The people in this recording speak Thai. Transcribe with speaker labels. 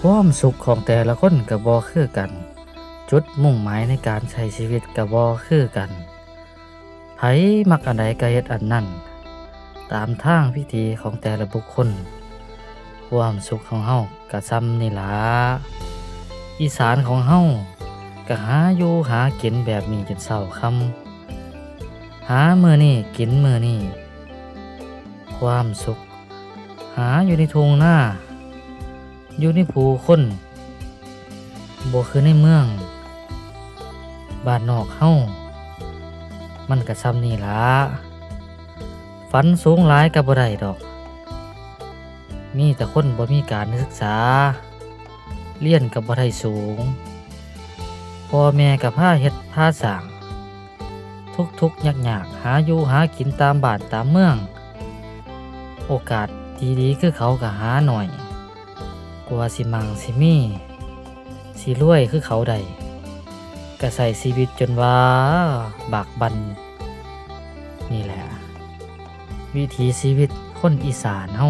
Speaker 1: ความสุขของแต่ละคนก็บ่คือกันจุดมุ่งหมายในการใช้ชีวิตก็บ่คือกันไผมักอันใดก็เฮ็ดอันนั้นตามทางพิธีของแต่ละบุคคลความสุขของเฮาก็ส่ำนี่ล่ะอีสานของเฮาก็หาอยู่หากินแบบนี้จนเช้าค่ำหามื้อนี้กินมื้อนี้ความสุขหาอยู่ในทุ่งนาอยู่ในผู้คนบ่คือในเมืองบ้านนอกเฮามันก็ส่ำนี่ล่ะฝันสูงหลายก็บ่ได้ดอกมีแต่คนบ่มีการศึกษาเรียนก็บ่ได้สูงพ่อแม่ก็พาเฮ็ดพาสร้างทุกข์ๆยากๆหาอยู่หากินตามบ้านตามเมืองโอกาสดีๆคือเขาก็หาหน่อยกว่าสิมั่งสิมีสิรวยคือเขาได้ก็ใช้ชีวิตจนว่าบากบั่นนี่แหละวิถีชีวิตคนอีสานเฮา